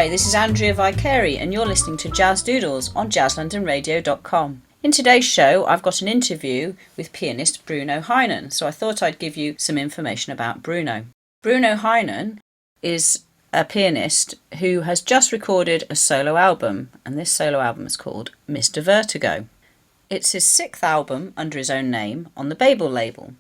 Hi, this is Andrea Vicari and you're listening to Jazz Doodles on jazzlondonradio.com. In today's show, I've got an interview with pianist Bruno Heinen, so I thought I'd give you some information about Bruno. Bruno Heinen is a pianist who has just recorded a solo album, and this solo album is called Mr. Vertigo. It's his 6th album under his own name on the Babel label.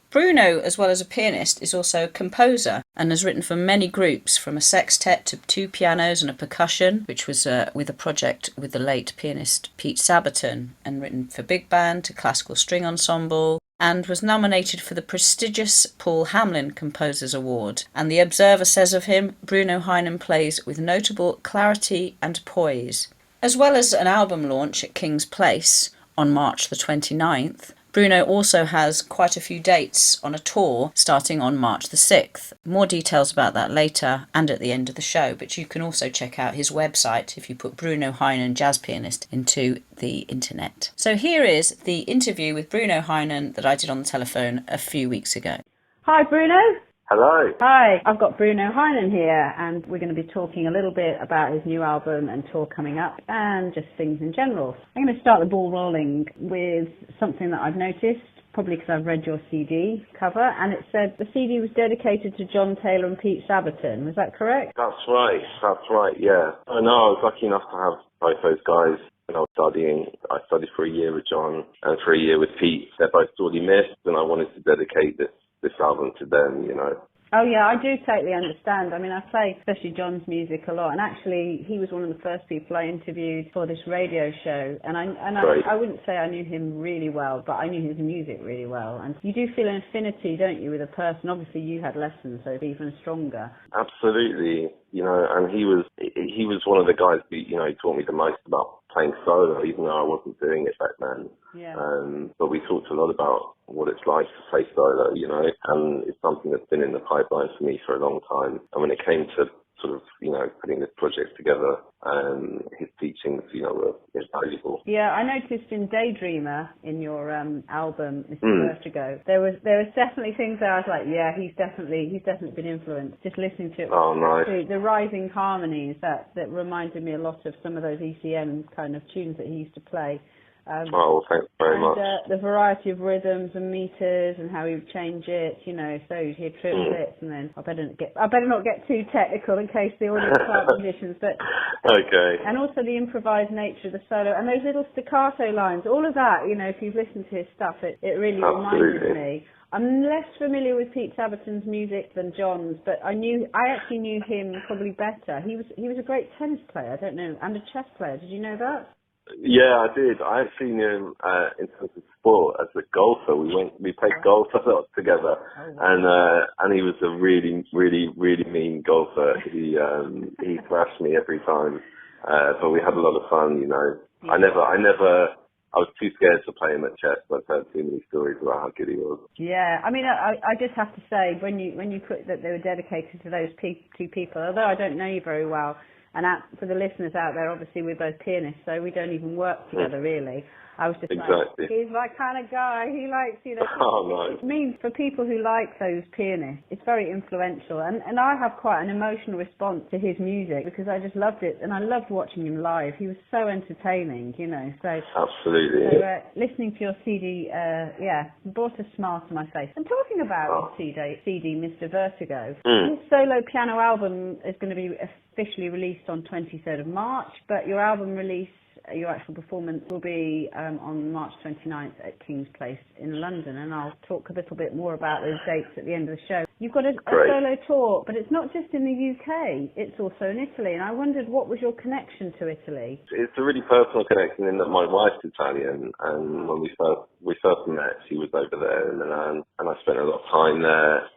Bruno, as well as a pianist, is also a composer and has written for many groups, from a sextet to 2 pianos and a percussion, which was with a project with the late pianist Pete Sabaton, and written for big band to classical string ensemble, and was nominated for the prestigious Paul Hamlin Composers Award. And The Observer says of him, Bruno Heinen plays with notable clarity and poise. As well as an album launch at King's Place on March the 29th, Bruno also has quite a few dates on a tour starting on March the 6th. More details about that later and at the end of the show, but you can also check out his website if you put Bruno Heinen Jazz Pianist into the internet. So here is the interview with Bruno Heinen that I did on the telephone a few weeks ago. Hi Bruno. Hello. Hi, I've got Bruno Heinen here, and we're going to be talking a little bit about his new album and tour coming up, and just things in general. I'm going to start the ball rolling with something that I've noticed, probably because I've read your CD cover, and it said the CD was dedicated to John Taylor and Pete Sabaton. Was that correct? That's right, yeah. I know, I was lucky enough to have both those guys when I was studying. I studied for a year with John and for a year with Pete. They're both sorely missed, and I wanted to dedicate this album to them, you know. Oh yeah, I do totally understand. I mean, I play especially John's music a lot, and actually he was one of the first people I interviewed for this radio show, and I wouldn't say I knew him really well, but I knew his music really well. And you do feel an affinity, don't you, with a person? Obviously you had lessons, so it's even stronger. Absolutely, you know, and he was one of the guys who, you know, he taught me the most about playing solo, even though I wasn't doing it back then. Yeah. But we talked a lot about what it's like to play solo, you know, and it's something that's been in the pipeline for me for a long time. And when it came to sort of, you know, putting this project together, his teachings, you know, were invaluable. Yeah, I noticed in Daydreamer, in your album, Mr. Vertigo, there was definitely things there I was like, yeah, he's definitely been influenced. Just listening to it. Oh, nice. The rising harmonies, that reminded me a lot of some of those ECM kind of tunes that he used to play. Thanks very much. The variety of rhythms and meters and how he would change it, you know, so he'd triplets and then I better not get too technical in case the audience aren't musicians, but okay. And also the improvised nature of the solo and those little staccato lines, all of that, you know, if you've listened to his stuff, it really reminded me. I'm less familiar with Pete Sabaton's music than John's, but I actually knew him probably better. He was a great tennis player, I don't know, and a chess player. Did you know that? Yeah, I did. I had seen him in terms of sport as a golfer. We played golf a lot together, and he was a really, really, really mean golfer. He thrashed me every time, but we had a lot of fun. You know, yeah. I was too scared to play him at chess. I've heard too many stories about how good he was. Yeah, I mean, I just have to say, when you put that they were dedicated to those two people, although I don't know you very well. And for the listeners out there, obviously we're both pianists, so we don't even work together really. I was just exactly. Like, he's my kind of guy. He likes, you know. Oh, nice. It means for people who like those pianists, it's very influential. And I have quite an emotional response to his music because I just loved it. And I loved watching him live. He was so entertaining, you know. So absolutely. So listening to your CD, brought a smile to my face. And talking about his CD, Mr. Vertigo, his solo piano album is going to be officially released on 23rd of March, but your album release, your actual performance will be on March 29th at King's Place in London, and I'll talk a little bit more about those dates at the end of the show. You've got a solo tour, but it's not just in the UK, it's also in Italy, and I wondered what was your connection to Italy? It's a really personal connection in that my wife's Italian, and when we first met, she was over there in Milan, and I spent a lot of time there.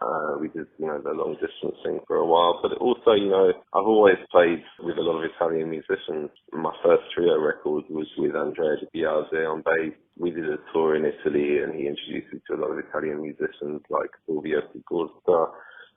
We did, you know, the long distance thing for a while, but also, you know, I've always played with a lot of Italian musicians. My first trio record was with Andrea Vicari on bass. We did a tour in Italy, and he introduced me to a lot of Italian musicians like Fulvio Sigurta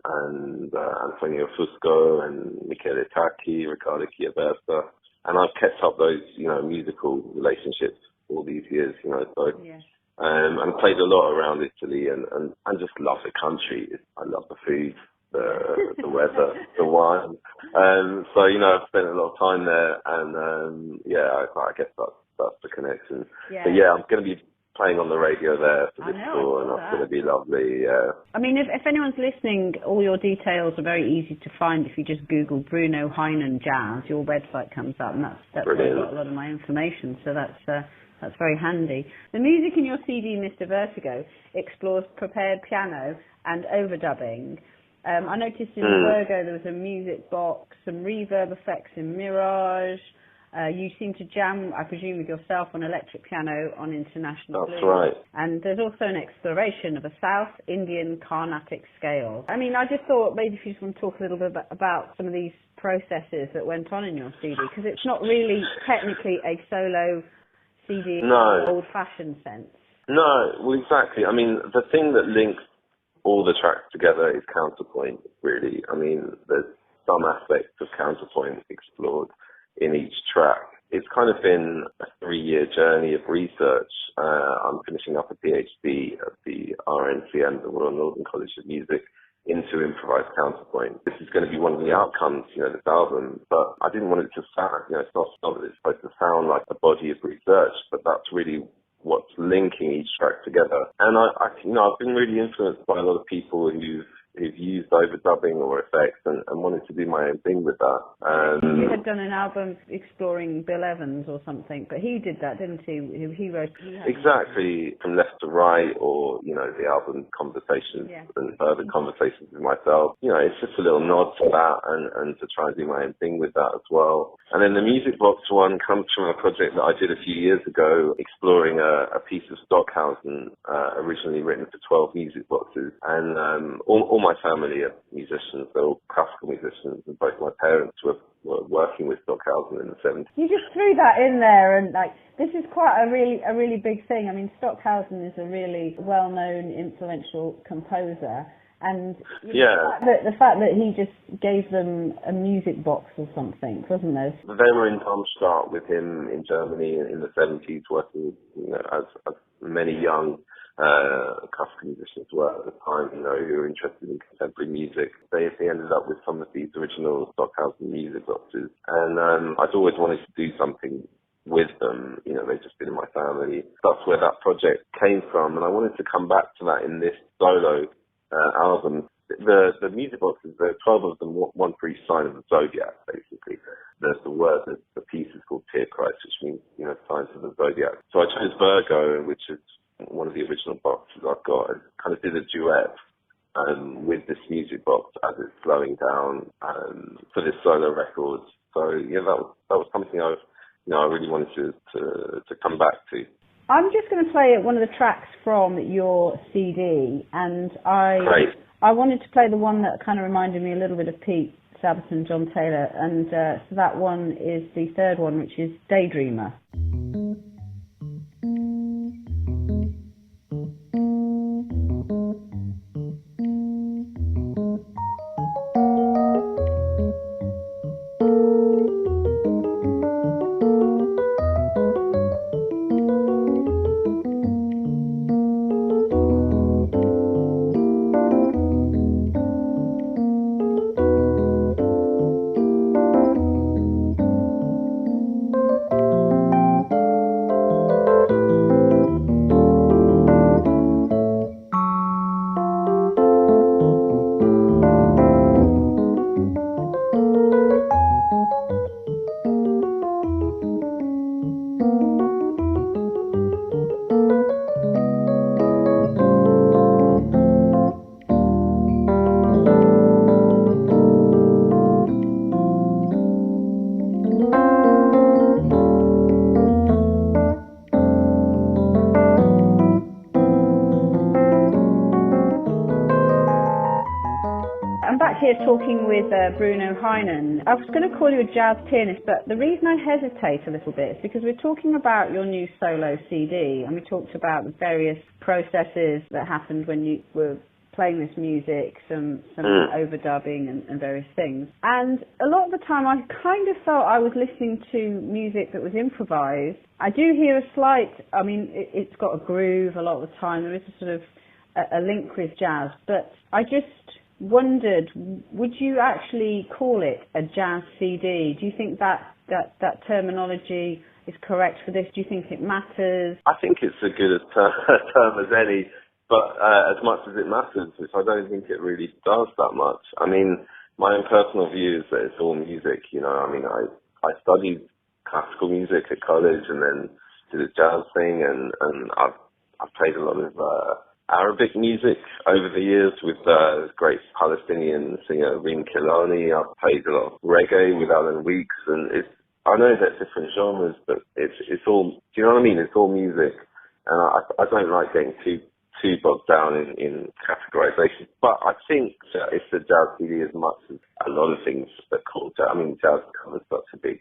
and Antonio Fusco and Michele Tacchi, Riccardo Chiaberta. And I've kept up those, you know, musical relationships all these years, you know, so yeah. And played a lot around Italy and just love the country. I love the food. the weather, the wine. So I've spent a lot of time there, and I guess that's the connection. Yeah. But yeah, I'm going to be playing on the radio there for this tour, and that's going to be lovely. I mean, if anyone's listening, all your details are very easy to find. If you just Google Bruno Heinen Jazz, your website comes up, and that's where I've got a lot of my information. So that's very handy. The music in your CD, Mr. Vertigo, explores prepared piano and overdubbing. I noticed in the Virgo there was a music box, some reverb effects in Mirage. You seem to jam, I presume, with yourself on electric piano on International Blues. That's right. And there's also an exploration of a South Indian Carnatic scale. I mean, I just thought maybe if you just want to talk a little bit about some of these processes that went on in your CD, because it's not really technically a solo CD in the old-fashioned sense. No, well, exactly. I mean, the thing that links all the tracks together is counterpoint, really. I mean, there's some aspects of counterpoint explored in each track. It's kind of been a 3-year journey of research. I'm finishing up a PhD at the RNCM, the Royal Northern College of Music, into improvised counterpoint. This is going to be one of the outcomes, this album, but I didn't want it to sound, it's not that it's supposed to sound like a body of research, but that's really what's linking each track together. And I've been really influenced by a lot of people who've used overdubbing or effects and wanted to do my own thing with that. You had done an album exploring Bill Evans or something, but he did that, didn't he? He wrote... Exactly, From Left to Right, or, the album Conversations and Further Conversations with Myself. It's just a little nod to that and to try and do my own thing with that as well. And then the Music Box one comes from a project that I did a few years ago, exploring a piece of Stockhausen, originally written for 12 music boxes. And all my family are musicians, they're all classical musicians, and both my parents were working with Stockhausen in the 70s. You just threw that in there, and this is quite a really big thing. I mean, Stockhausen is a really well-known, influential composer, and the fact that he just gave them a music box or something, wasn't there? They were in Darmstadt with him in Germany in the 70s, working as many young classical musicians were at the time, who were interested in contemporary music. They ended up with some of these original Stockhausen music boxes, and I'd always wanted to do something with them. They've just been in my family. That's where that project came from, and I wanted to come back to that in this solo album. The music boxes, there are 12 of them, one for each sign of the zodiac, basically. The piece is called Tierkreis, which means, signs of the zodiac. So I chose Virgo, which is one of the original boxes I've got, and kind of did a duet with this music box as it's slowing down for this solo record. So that was something I really wanted to come back to. I'm just going to play one of the tracks from your CD, and I wanted to play the one that kind of reminded me a little bit of Pete Sabbath and John Taylor, and so that one is the third one, which is Daydreamer. Here talking with Bruno Heinen. I was going to call you a jazz pianist, but the reason I hesitate a little bit is because we're talking about your new solo CD, and we talked about the various processes that happened when you were playing this music, some overdubbing and various things. And a lot of the time I kind of felt I was listening to music that was improvised. I do hear a slight, it's got a groove a lot of the time. There is a sort of a link with jazz, but I just wondered, would you actually call it a jazz CD? Do you think that terminology is correct for this? Do you think it matters? I think it's as good a term as any, but as much as it matters, which I don't think it really does that much. I mean, my own personal view is that it's all music, you know. I mean, I studied classical music at college and then did a jazz thing, and I've played a lot of Arabic music over the years with great Palestinian singer Reem Kilani. I've played a lot of reggae with Alan Weeks, and I know they're different genres, but it's all, do you know what I mean? It's all music, and I don't like getting too bogged down in categorization. But I think that it's a jazz CD as much as a lot of things that called jazz. I mean, jazz covers such a big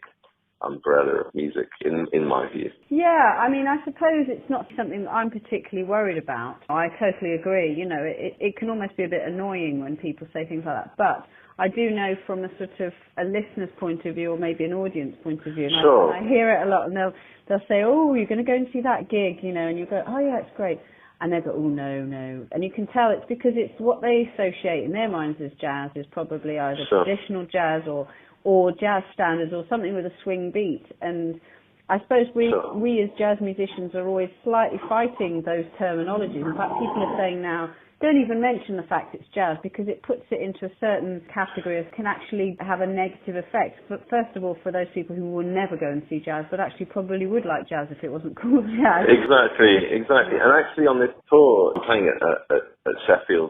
umbrella of music in my view. Yeah, I mean, I suppose it's not something that I'm particularly worried about. I totally agree. You know, it can almost be a bit annoying when people say things like that. But I do know from a sort of a listener's point of view, or maybe an audience point of view, and sure. I hear it a lot, and they'll say, oh, you're going to go and see that gig, you know, and you go, oh yeah, it's great. And they go, oh no. And you can tell it's because it's what they associate in their minds as jazz is probably either sure. traditional jazz or jazz standards or something with a swing beat. And I suppose we as jazz musicians are always slightly fighting those terminologies. In fact, people are saying now, don't even mention the fact it's jazz, because it puts it into a certain category of can actually have a negative effect. But first of all, for those people who will never go and see jazz, but actually probably would like jazz if it wasn't called jazz. Exactly. And actually on this tour, I'm playing at Sheffield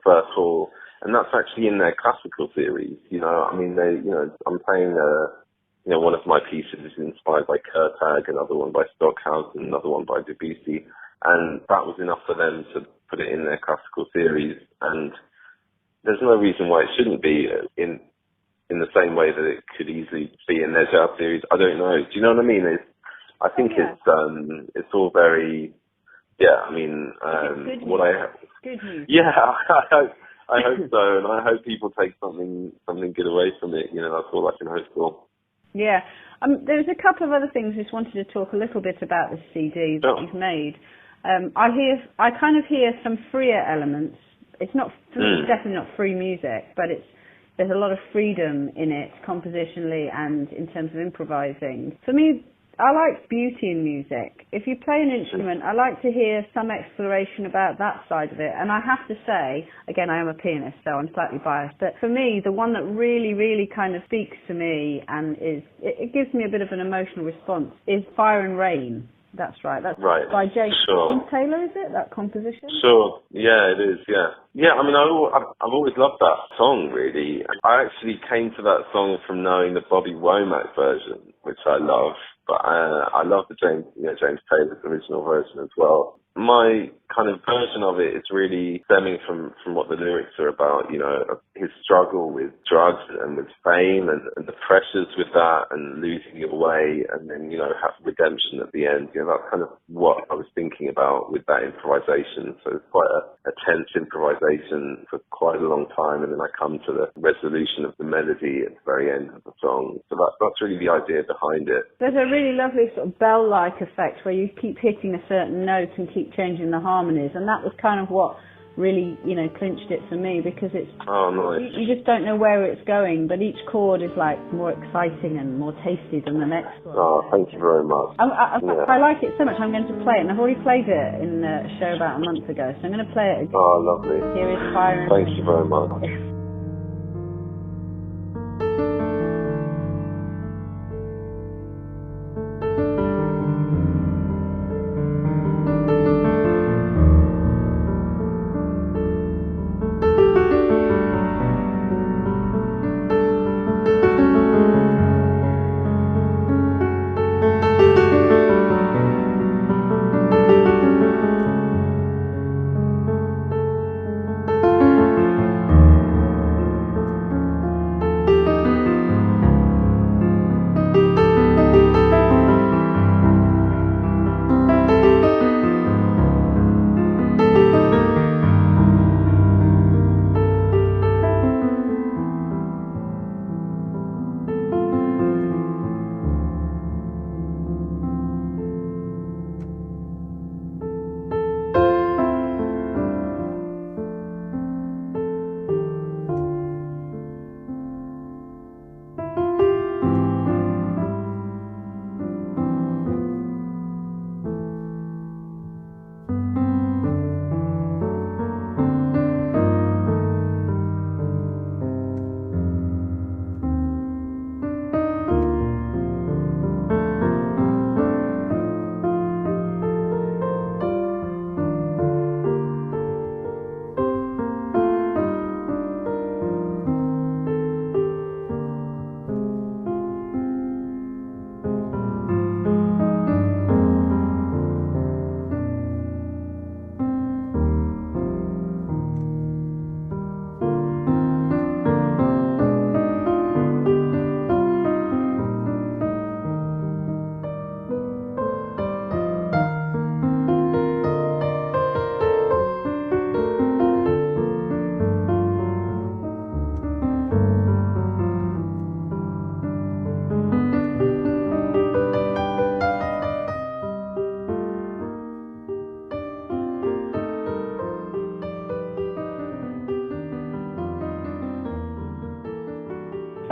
First Hall, and that's actually in their classical series. You know, I mean, I'm playing one of my pieces is inspired by Kurtag, another one by Stockhausen, another one by Debussy, and that was enough for them to put it in their classical series. And there's no reason why it shouldn't be in the same way that it could easily be in their jazz series. I don't know. Do you know what I mean? I think it's all very, I mean, good news. Yeah, I hope so, and I hope people take something good away from it. You know, that's all I can hope for. Yeah. There's a couple of other things. I just wanted to talk a little bit about this CD that you've made. I kind of hear some freer elements. It's definitely not free music, but there's a lot of freedom in it, compositionally and in terms of improvising. For me, I like beauty in music. If you play an instrument, I like to hear some exploration about that side of it. And I have to say, again, I am a pianist, so I'm slightly biased, but for me, the one that really, really kind of speaks to me and it gives me a bit of an emotional response is Fire and Rain. That's right. That's right. By James Taylor, is it, that composition? Sure. Yeah, it is, yeah. Yeah, I mean, I've always loved that song, really. I actually came to that song from knowing the Bobby Womack version, which I love. But I love the James Taylor's original version as well. My kind of version of it is really stemming from what the lyrics are about, you know, his struggle with drugs and with fame and the pressures with that and losing your way and then, you know, have redemption at the end. You know, that's kind of what I was thinking about with that improvisation. So it's quite a tense improvisation for quite a long time, and then I come to the resolution of the melody at the very end of the song. So that's really the idea behind it. There's a really lovely sort of bell-like effect where you keep hitting a certain note and keep changing the harmonies, and that was kind of what really, you know, clinched it for me, because it's nice. You just don't know where it's going, but each chord is like more exciting and more tasty than the next one. Oh, thank you very much. I like it so much, I'm going to play it, and I've already played it in a show about a month ago, so I'm going to play it again. Oh, lovely. Here is Fire and Thank you very much.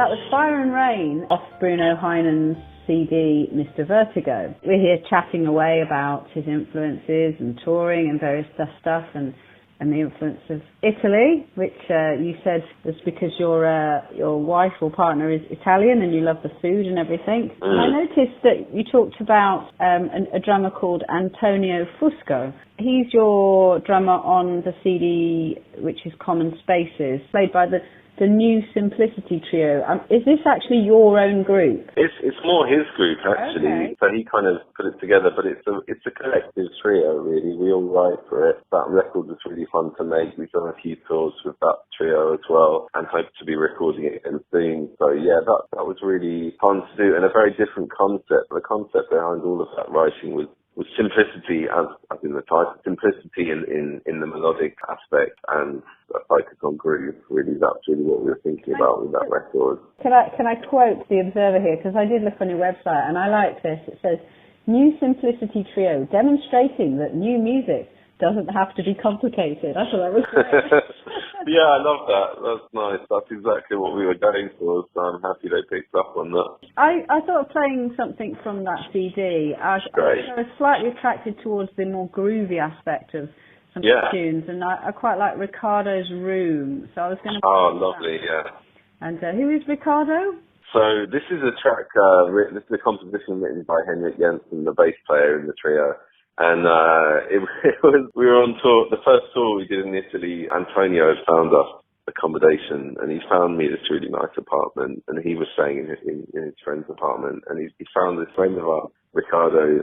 That was Fire and Rain off Bruno Heinen's CD, Mr. Vertigo. We're here chatting away about his influences and touring and various stuff and the influence of Italy, which you said was because your wife or partner is Italian and you love the food and everything. And I noticed that you talked about a drummer called Antonio Fusco. He's your drummer on the CD, which is Common Spaces, played by the New Simplicity Trio. Is this actually your own group? It's more his group, actually. Okay. So he kind of put it together, but it's a collective trio, really. We all write for it. That record was really fun to make. We've done a few tours with that trio as well, and hope to be recording it again soon. So yeah, that was really fun to do, and a very different concept. The concept behind all of that writing was simplicity, as in the title, simplicity in the melodic aspect and a focus on groove. Really, that's really what we were thinking about with that record. Can I quote the Observer here, because I did look on your website and I like this. It says, "New Simplicity Trio, demonstrating that new music doesn't have to be complicated." I thought that was great. Yeah, I love that. That's nice. That's exactly what we were going for, so I'm happy they picked up on that. I thought of playing something from that CD. I was slightly attracted towards the more groovy aspect of some tunes, and I quite like Ricardo's Room, so I was going to play lovely, that. And who is Ricardo? So this is a track, this is a composition written by Henrik Jensen, the bass player in the trio. And we were on tour, the first tour we did in Italy. Antonio found us accommodation, and he found me this really nice apartment, and he was staying in his friend's apartment, and he found this friend of ours, Ricardo,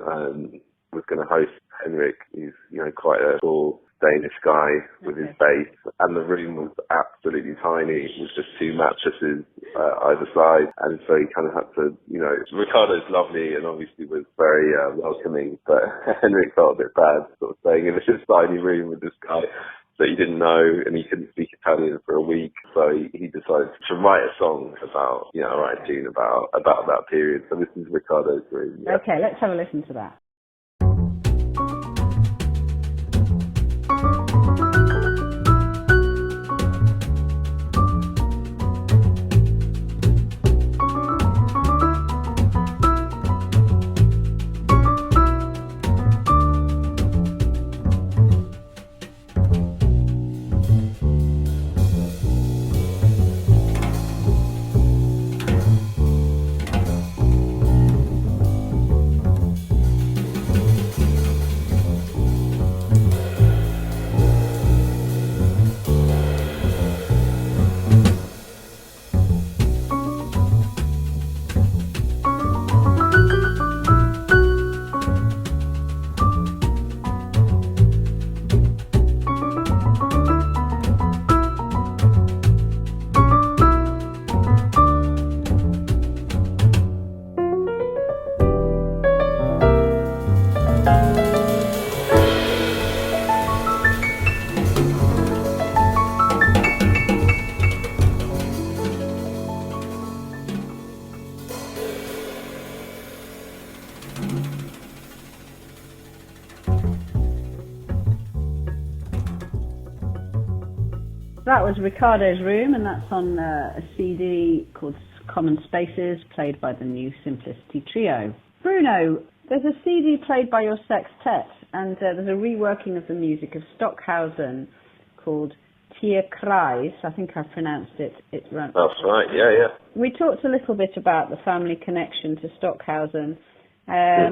was going to host Henrik. He's, quite a tall Danish guy with his bass, and the room was absolutely tiny. It was just two mattresses either side, and so he kind of had to, Ricardo's lovely and obviously was very welcoming, but Henrik felt a bit bad sort of staying in this tiny room with this guy that he didn't know, and he couldn't speak Italian for a week, so he decided to write a song about, write a tune about that period. So this is Ricardo's Room. Yeah. Okay, let's have a listen to that. That was Ricardo's Room, and that's on a CD called Common Spaces, played by the New Simplicity Trio. Bruno, there's a CD played by your sextet, and there's a reworking of the music of Stockhausen called Tierkreis. I think I've pronounced it right. That's right, yeah. We talked a little bit about the family connection to Stockhausen.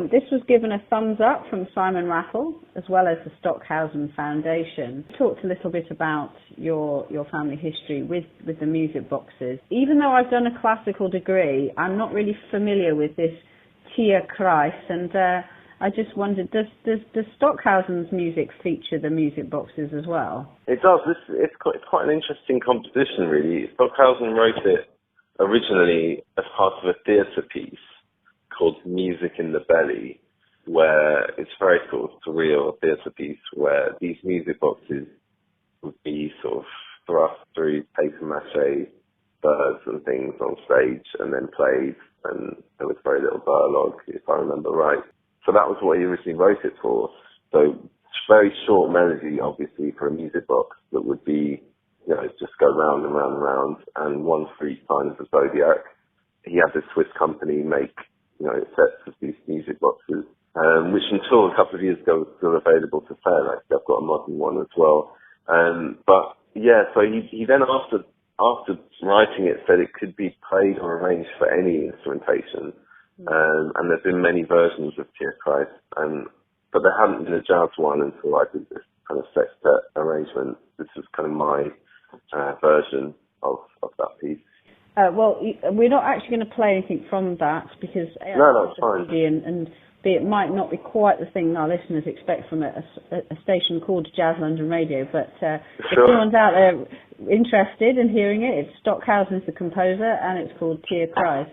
This was given a thumbs up from Simon Rattle, as well as the Stockhausen Foundation. We talked a little bit about your family history with the music boxes. Even though I've done a classical degree, I'm not really familiar with this Tierkreis, and I just wondered, does Stockhausen's music feature the music boxes as well? It does. It's quite an interesting composition, really. Stockhausen wrote it originally as part of a theatre piece called Music in the Belly, where it's very sort of surreal theatre piece where these music boxes would be sort of thrust through paper mache birds and things on stage and then played, and there was very little dialogue, if I remember right. So that was what he originally wrote it for. So very short melody, obviously, for a music box that would be just go round and round and round, and one for each sign of the zodiac. He had this Swiss company make, sets of these music boxes, which until a couple of years ago was still available for sale. Actually, I've got a modern one as well. But yeah, so he then after writing it said it could be played or arranged for any instrumentation. And there's been many versions of Dear Christ, but there hadn't been a jazz one until I did this kind of sextet arrangement. This is kind of my version of that piece. Well, we're not actually going to play anything from that because no, that's fine. And B, it might not be quite the thing our listeners expect from a station called Jazz London Radio, but if anyone's out there interested in hearing it, it's Stockhausen's the composer, and it's called Dear Christ.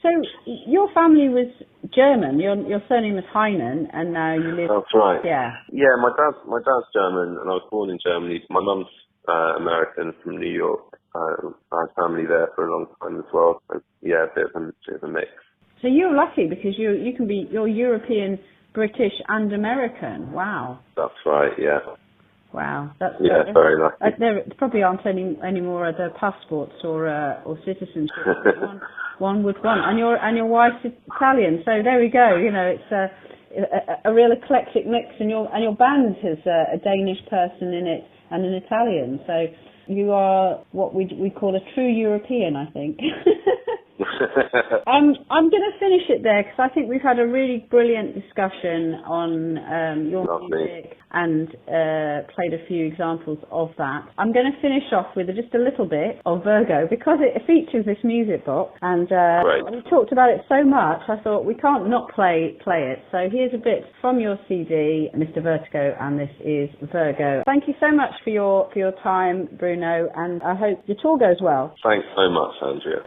So your family was German. Your surname was Heinen, and now you live. That's right. Yeah. Yeah, my dad's German, and I was born in Germany. My mum's American from New York. I had family there for a long time as well. So yeah, a bit of a mix. So you're lucky because you're European, British, and American. Wow. That's right. Yeah. Wow. That's very lucky. There probably aren't any more other passports or citizenship one would want. And your wife's Italian. So there we go. It's a real eclectic mix, and your band has a Danish person in it and an Italian. So you are what we call a true European, I think. I'm going to finish it there because I think we've had a really brilliant discussion on your music and played a few examples of that. I'm going to finish off with just a little bit of Virgo because it features this music book, and we talked about it so much I thought we can't not play it. So here's a bit from your CD, Mr. Vertigo, and this is Virgo. Thank you so much for your time, Bruno, and I hope your tour goes well. Thanks so much, Andrea.